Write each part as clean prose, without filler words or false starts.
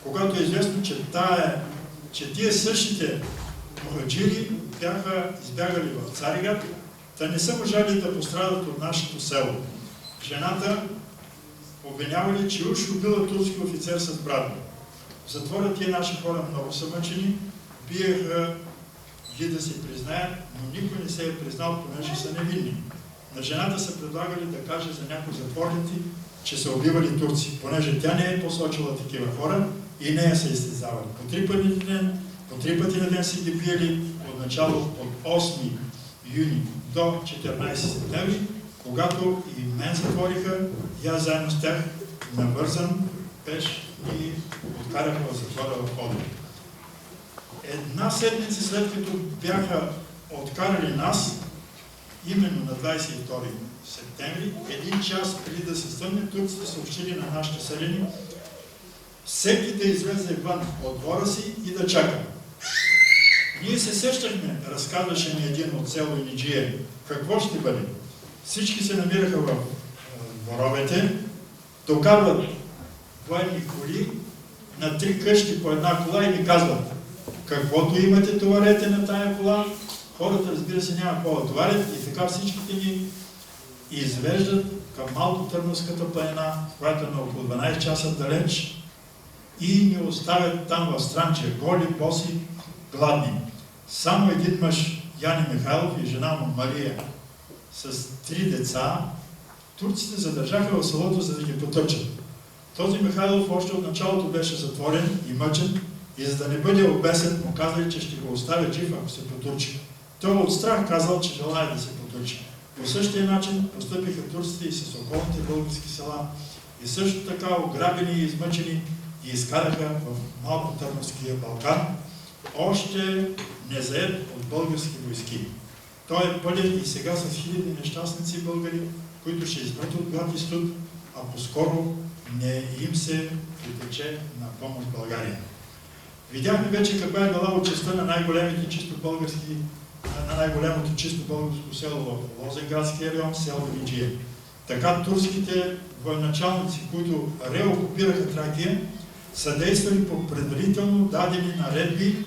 когато е известно, че тия същите мухаджири бяха избягали в Цариград, та не са можали да пострадат от нашето село. Жената обвинявали, че уж убила турски офицер с брат. В затвора тия наши хора много са мъчени, биеха ги да се признаят, но никой не се е признал, понеже са невинни. На жената са предлагали да каже за някои затворници, че са убивали турци, понеже тя не е посочила такива хора и нея са изтезавали. По три пъти на ден са ги биели от начало от 8 юни до 14 септември, когато и мен затвориха, и аз заедно с тях навързан пеш и откараха в затвора в Одрин. Една седмица след като бяха откарали нас, именно на 22 септември, един час преди да се стъмне, турците съобщили на нашите селени всеки да излезе вън от двора си и да чака. Ние се сещахме, разказваше ми един от село Иниджие, какво ще бъде. Всички се намираха в дворовете, докарват военни коли на 3 къщи по една кола и ни казват: каквото имате, товарете на тая кола. Хората, разбира се, няма какво да товарят и така всичките ни извеждат към Малко Търновската планина, която е на около 12 часа далеч, и ни оставят там в Странча, голи, боси, гладни. Само един мъж, Яни Михайлов, и жена му Мария с 3 деца, турците задържаха в селото, за да ги потъпчат. Този Михайлов още от началото беше затворен и мъчен, и за да не бъде обесен, му казали, че ще го оставят жив, ако се потурчи. Той от страх казал, че желая да се потурчи. По същия начин постъпиха турците и с околните български села, и също така ограбени и измъчени и изкараха в Малко Търновския Балкан, още не заед от български войски. Той е пълен и сега с хиляди нещастници българи, които ще измрат от глад и студ, а по-скоро не им се притече на помощ България. Видяхме вече каква е била участта на най-големото чисто българско село в Лозенградския район, село Иниджие. Така турските военачалници, които реокупираха Тракия, са действали по предварително дадени наредби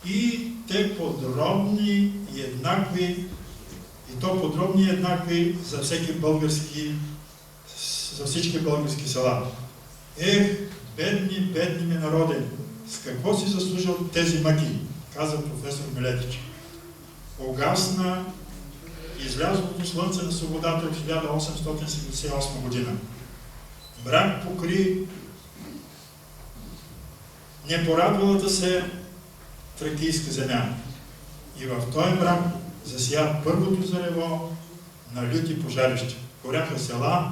и те подробни и еднакви, и то подробни и еднакви за всички български села. Бедни, бедни ми народе, с какво си заслужил тези мъки, каза професор Милетич. Огасна излязлото слънце на свободата от 1878 година. Мрак покри непорадвалата се тракийска земя. И в този мрак засия първото зарево на люти пожарища. Горяха села,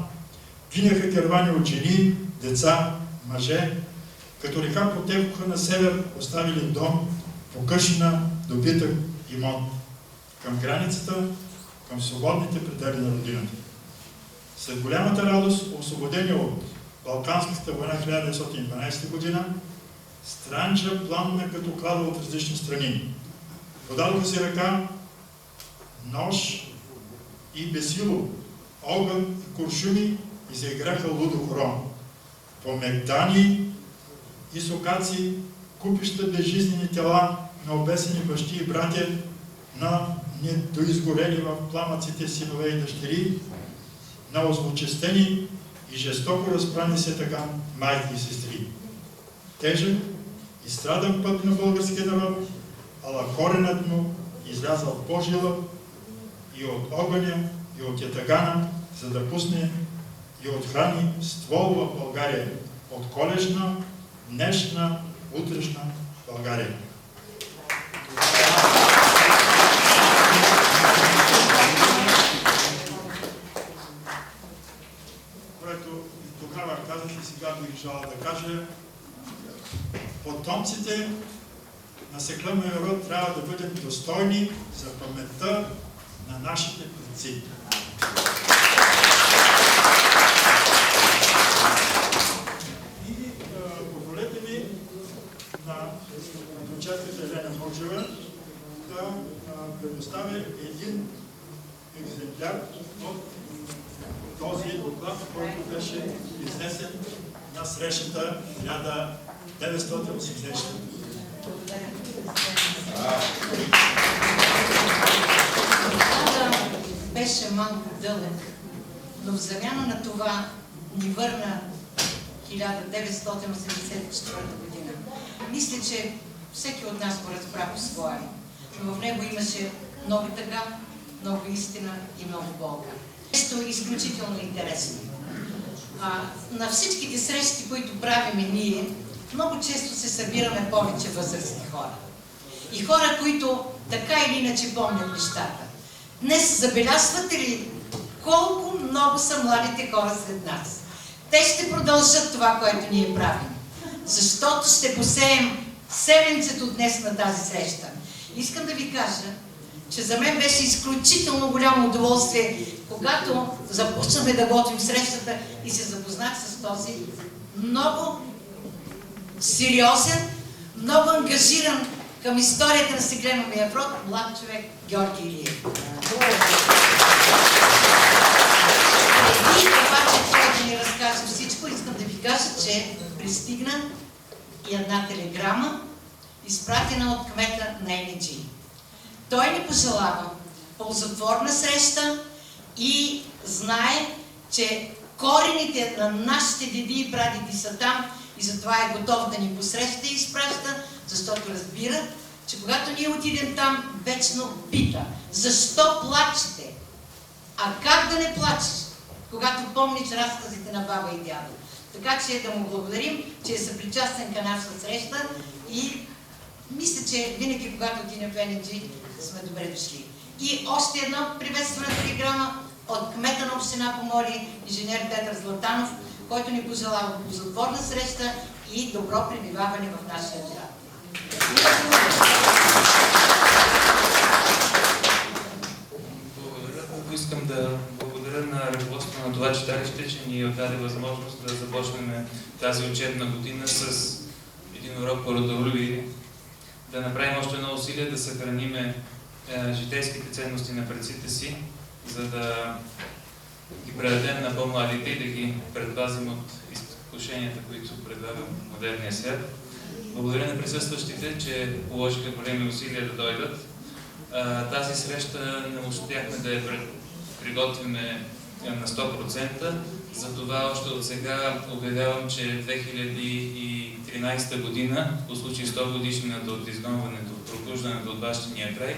гинаха кервани от жени, деца, мъже, като река потекоха на север, оставили дом, покъщина, добитък имот към границата, към свободните предели на родината. След голямата радост, освободени от Балканската война 1912 година, Странджа пламна като клада от различни страни. Подадоха си ръка, нож и бесило, огън и куршуми и заиграха лудо хоро. По мегдани и сокаци, купища безжизнени тела на обесени бащи и братя, на недоизгорели в пламъците синове и дъщери, на озлочестени и жестоко разпрани се така майки и сестри. Тежък и страдан път на българския народ, ала коренът му излязал по-жилък и от огъня, и от ятагана, за да пусне и отхрани ствол в България, от колежна, днешна, утрешна България. Което тогава казах и сега бих желал да кажа, потомците на секлъмния род трябва да бъдат достойни за паметта на нашите предци. И позволете ми на дочерката Елена Ходжева да предоставя един екземпляр от този доклад, който беше изнесен на срещата 1984. Беше малко дълъг, но в замяна на това ни върна 1984 година. Мисля, че всеки от нас го разбра по-своему, но в него имаше много тъга, много истина и много болка. Нещо изключително интересно. На всичките срещи, които правиме ние, много често се събираме повече възрастни хора. И хора, които така или иначе помнят нещата. Днес забелязвате ли колко много са младите хора сред нас? Те ще продължат това, което ние правим. Защото ще посеем семенцето днес на тази среща. Искам да ви кажа, че за мен беше изключително голямо удоволствие, когато започнахме да готвим срещата и се запознах с този много сериозен, много ангажиран към историята на стекления род млад човек Георги Илиев. Преди обаче това да ни разкаже всичко, искам да ви кажа, че пристигна и една телеграма, изпратена от кмета на НГ. Той ни пожелава ползотворна среща и знае, че корените на нашите деди и прадеди са там и затова е готов да ни посреща и изпраща, защото разбира, че когато ние отидем там, вечно пита: защо плачете? А как да не плачеш, когато помниш разказите на баба и дядо? Така че да му благодарим, че е съпричастен към нашата среща и мисля, че винаги, когато отидем в НГ, сме добре дошли. И още една приветствена телеграма от кмета на община Поморие, инженер Петър Златанов, който ни пожелава ползотворна среща и добро пребиваване в нашия град. Благодаря. Искам да благодаря на ръководството на това читалище, че ни отдаде възможност да започнем тази учебна година с един урок по родолюбие, да направим още едно усилие да съхраним житейските ценности на предците си, за да ги предадем на по-младите и да ги предпазим от изкушенията, които предлага модерния свят. Благодаря на присъстващите, че положиха големи усилия да дойдат. Тази среща не успяхме да я приготвиме на 100%. Затова още от сега обявявам, че 2013 година, по случай 100 годишнината от изгонването, прокуждането от бащиния край,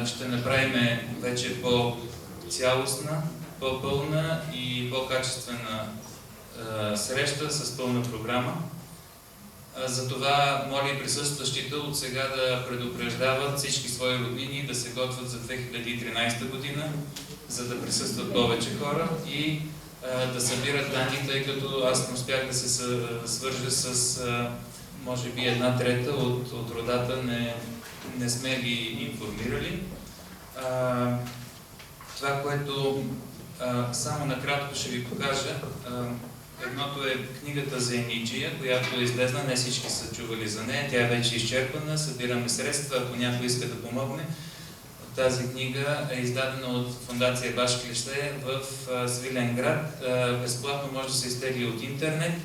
ще направим вече по-цялостна, по-пълна и по-качествена среща с пълна програма. Затова моля и присъстващите от сега да предупреждават всички свои роднини да се готвят за 2013 година, за да присъстват повече хора и да събират данни, тъй като аз не успях да се свържа с може би 1/3 от родата, не сме ги информирали. Това, което само накратко ще ви покажа, едното е книгата за Ениджия, която е излезна, не всички са чували за нея, тя е вече изчерпана, събираме средства, ако някой иска да помогне. Тази книга е издадена от фондация Башки Лещея в Свиленград. Безплатно може да се изтегли от интернет,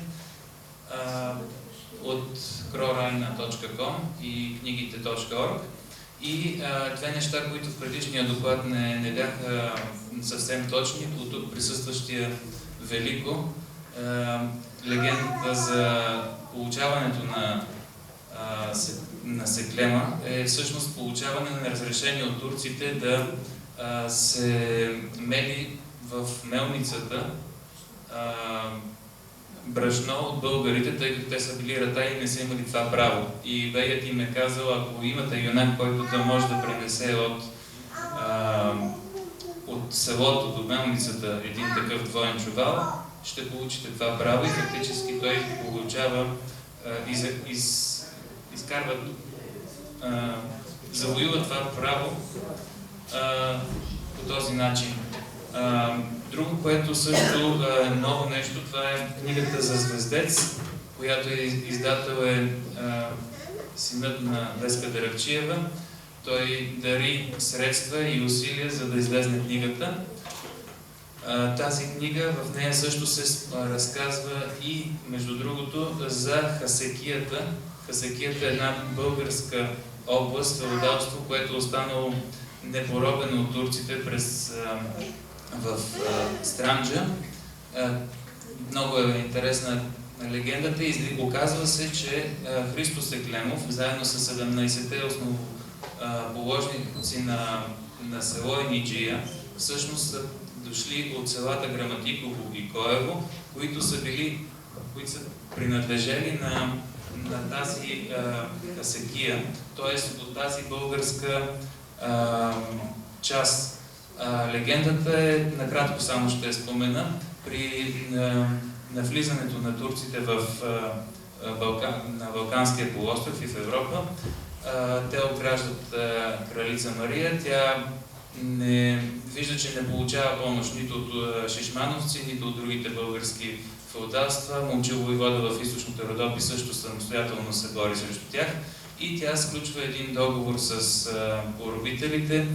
от crorina.com и книгите.org. И две неща, които в предишния доклад не бяха съвсем точни, от тук присъстващия Велико, легендата за получаването на секлема е всъщност получаване на разрешение от турците да се мели в мелницата брашно от българите, тъй като те са били ратаи и не са имали това право. И беят им е казал, ако имате юнак, който да може да пренесе от селото до мелницата един такъв двоен чувал, ще получите това право и фактически той получава, изкарва, завоюва това право по този начин. Друго, което също е ново нещо, това е книгата за Звездец, която издател е синът на Веска Даракчиева. Той дари средства и усилия, за да излезне книгата. Тази книга, в нея също се разказва и, между другото, за Хасекията. Хасекията е една българска област, феодалство, което е останало непоробено от турците в Странджа. Много е интересна легендата и оказва се, че Христо Секленов, заедно с 17-те основоположници на село Ениджия, всъщност са дошли от селата Граматиково и Коево, които са принадлежали на тази Хасекия, т.е. от тази българска част. Легендата е, накратко само ще я спомена, при навлизането на турците на Балканския полуостров и в Европа, те обграждат кралица Мария. Тя вижда, че не получава помощ нито от шишмановци, нито от другите български феодалства. Момчил войвода в източната Родопи също самостоятелно се бори срещу тях и тя сключва един договор с поробителите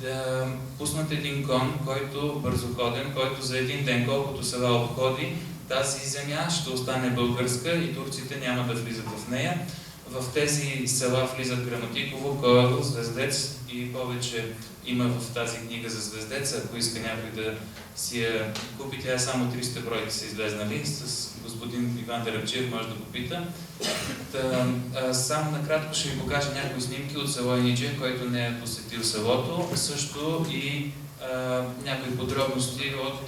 да пуснат един кон, който бързоходен, който за един ден, колкото села обходи, тази земя ще остане българска и турците няма да влизат в нея. В тези села влизат Граматиково, Коево, Звездец и повече има в тази книга за Звездец. Ако иска някой да си я купи, тя е само 300 бройки са излезнали. С господин Иван Дарабчиев може да го пита. Само накратко ще ви покажа някои снимки от село Ениджия, който не е посетил селото. Също и някои подробности от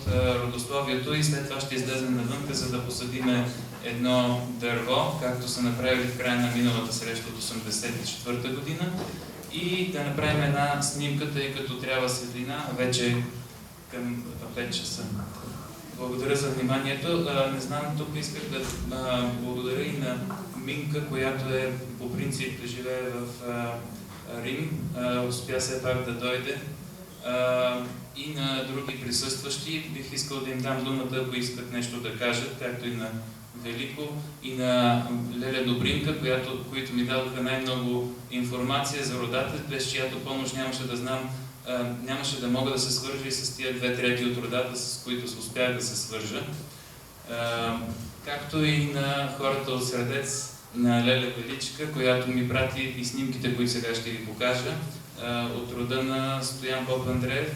родословието и след това ще излезем навънка, за да посадиме едно дърво, както са направили в края на миналата среща от 1984 година и да направим една снимка, тъй като трябва светлина, вече към 5 часа. Благодаря за вниманието. Не знам, тук исках да благодаря и на Минка, която е по принцип живее в Рим, успя все пак да дойде. И на други присъстващи. Бих искал да им дам думата, ако искат нещо да кажат, както и на Велико, и на Леля Добринка, които ми дадоха най-много информация за родата, без чиято помощ нямаше да знам, нямаше да мога да се свържа и с тия 2/3 от родата, с които успях да се свържа. Както и на хората от Средец, на Леля Величка, която ми прати и снимките, които сега ще ви покажа, от рода на Стоян Попандреев.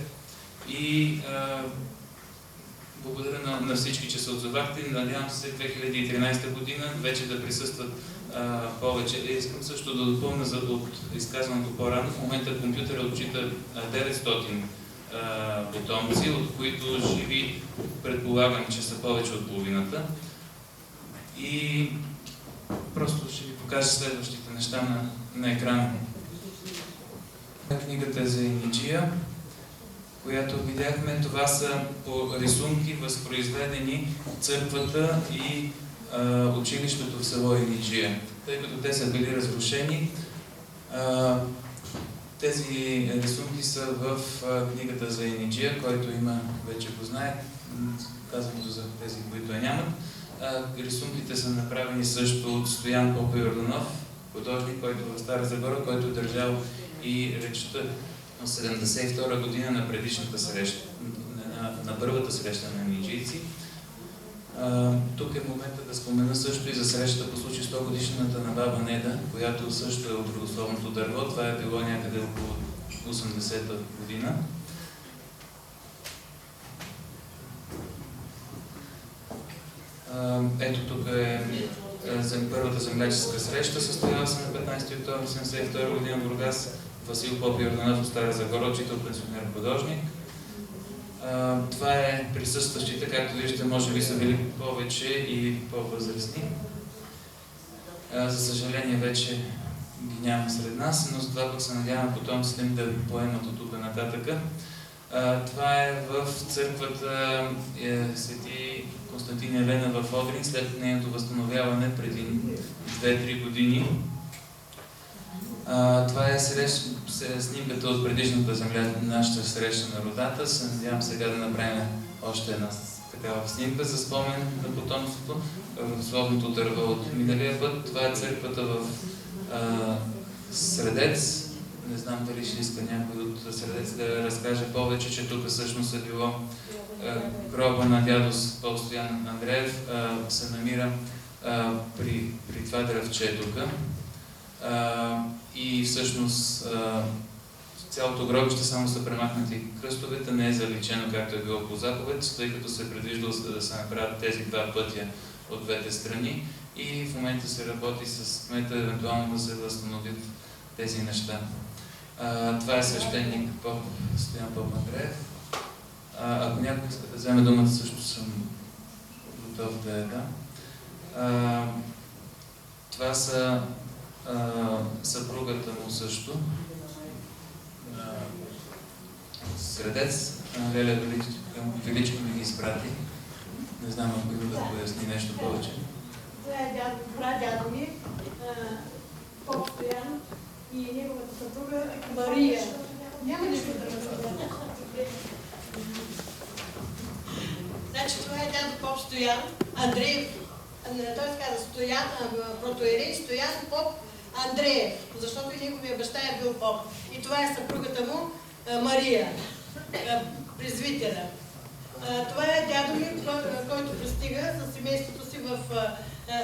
И благодаря на всички, че се отзовахте. Надявам се 2013 година вече да присъстват повече. Искам също да допълня от изказаното по-рано. В момента компютъра отчита 900 потомци, от които живи, предполагам, че са повече от половината. И просто ще ви покажа следващите неща на екрана. Книгата е за Ениджия, която видяхме. Това са по рисунки, възпроизведени църквата и училището в село Ениджия. Тъй като те са били разрушени, тези рисунки са в книгата за Ениджия, който има, вече го знае, казвам го за тези, които я нямат. Рисунките са направени също от Стоян Попа-Йорданов, художник, който в Стара Загора, който е държал и речта от 1972 година на предишната среща, на първата среща на ениджийци. Тук е момента да спомена също и за срещата по случай 100 годишната на баба Неда, която също е от родословното дърво. Това е било някъде около 80-та година. Ето тук е първата земляческа среща, състояла се на 15 октомври 1972 година в Бургас. Васил Попа-Йорданов от Стара Загора, учител, пенсионер, художник. Това е присъстващите, както виждате, може би са били повече и по-възрастни. За съжаление вече ги няма сред нас, но за това пък се надявам потомците им да поемат от тук нататъка. Това е в църквата Свети Константин Елена в Одрин, след нейното възстановяване преди 2-3 години. Това е снимката от предишната земля, нашата среща на родата. Се надявам сега да направим още една такава снимка за спомен на потомството. Родословното дърво от миналия път. Това е църквата в Средец. Не знам дали ще иска някой от Средец да разкаже повече, че тук всъщност е било гроба на дядо Поп Стоян Андреев, се намира при това дръвче тук. И всъщност цялото гробище само са премахнати кръстовете, не е заличено както е било по заповед, тъй като се е предвиждало да се направят тези два пътя от двете страни и в момента се работи с кмета евентуално да се възстановят тези неща. Това е свещеник Поп Стоян Поп Андреев. Ако някой иска да вземе думата, също съм готов да я дам. Това са съпругата му също. Средец, Леля Величко ми ги изпрати. Не знам, ако има да поясни нещо повече. Това е прадядо ми, Поп Стоян и неговата съпруга Мария. Няма нищо да разказвам. Значи това е дядо Поп Стоян Андреев. Той се казва Стоян, протоиерей Стоян Поп Андреев, защото и неговия баща е бил поп. И това е съпругата му Мария, презвителя. Това е дядо ми, който пристига със семейството си в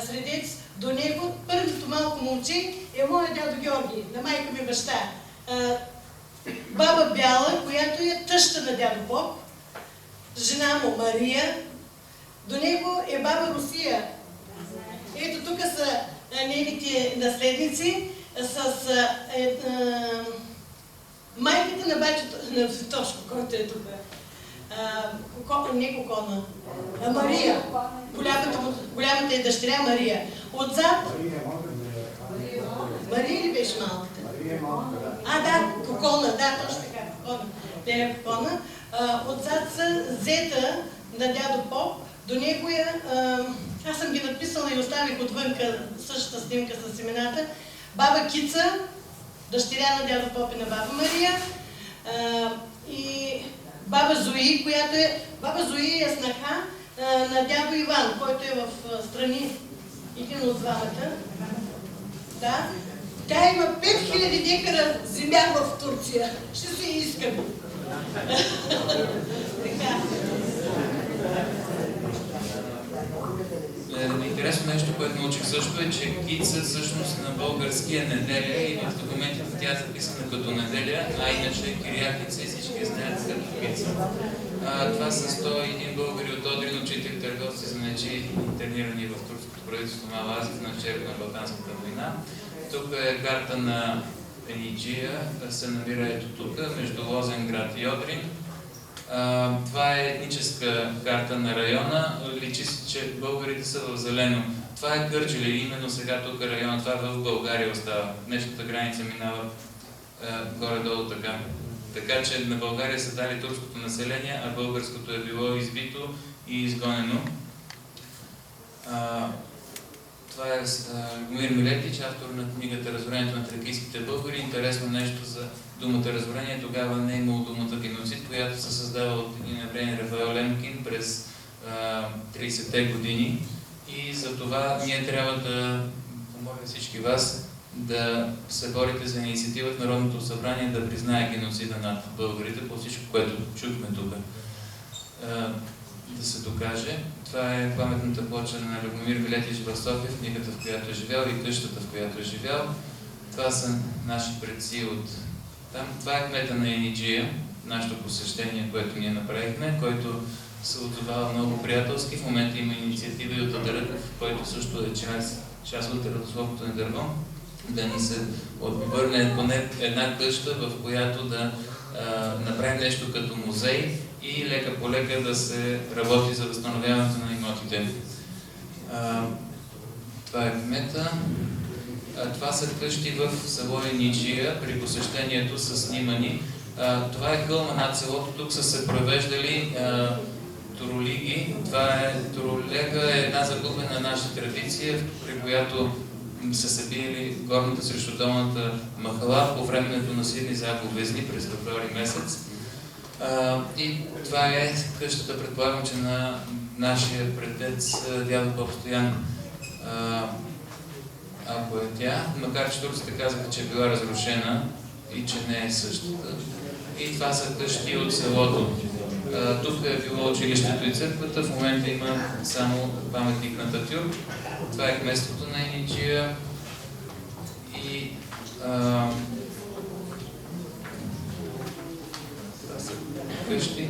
Средец. До него първото малко момче е моя дядо Георги, на майка ми баща. Баба Бяла, която е тъща на дядо Поп, жена му Мария. До него е баба Русия. Ето тук са нейните наследници с майката на бачото, на Тошко, който е тук. Не Кокона, Мария. Голямата е дъщеря Мария. Отзад... Мария ли беше малката? Да, Кокона, да, точно така, Кокона. Те е Кокона. Отзад са зета на дядо Поп. До него е... Аз съм ги надписала и оставих отвънка същата снимка с имената. Баба Кица, дъщеря на дядо Поп и на баба Мария. И баба Зои, която е... Баба Зои е снаха на дядо Иван, който е в страни, един от двамата. Да. Тя има 5000 декара земя в Турция. Ще си искам. Така. Интересно нещо, което научих също е, че Кица всъщност на български е неделя и в документите тя е записана като неделя, а иначе Кирιακица и всички знаят като Кица. Това са 101 българи от Одрин, учители, търговци, занаятчии, интернирани в турското правителство Мала Азия в началото на Балканската война. Тук е карта на Пениджия, се намира ето тук, между Лозенград и Одрин. Това е етническа карта на района. Личи се, че българите са в зелено. Това е Кърджали, именно сега тук района, това в България остава. Днешната граница минава горе-долу така. Така че на България са дали турското население, а българското е било избито и изгонено. Това е Любомир Милетич, автор на книгата "Разорението на тракийските българи". Интересно нещо за думата разорение. Тогава не е имало думата геноцид, която се създава от един евреин Рафаел Лемкин през 30-те години. И за това ние трябва да помоля всички вас да се борите за инициатива в Народното събрание да признае геноцида над българите по всичко, което чухме тук. Да се докаже. Това е паметната плоча на Любомир Милетич в София, книгата, в която е живял, и къщата, в която е живял. Това са наши предци от там. Това е кмета на Ениджия, нашето посещение, което ние направихме, който се отзовава много приятелски. В момента има инициативи от Адъръков, който също е част от родословното ни дърво, да ни се върне поне една къща, в която да направим нещо като музей и лека по лека да се работи за възстановяването на имотите. Това е кмета. Това са къщи в село Ениджия. При посещението са снимани. Това е хълма над селото. Тук са се провеждали туролиги. Туролега е една загубена наша традиция, при която са се биели горната срещу долната махала по времето на силни заповезни през февруари месец. И това е къщата, предполагам, че на нашия предец дядо Поп Стоян, ако е тя, макар че турците казаха, че е била разрушена и че не е същата. И това са къщи от селото. Тук е било училището и църквата, в момента има само паметник на Татюрк. Това е кметството на Ениджия. И това са къщи.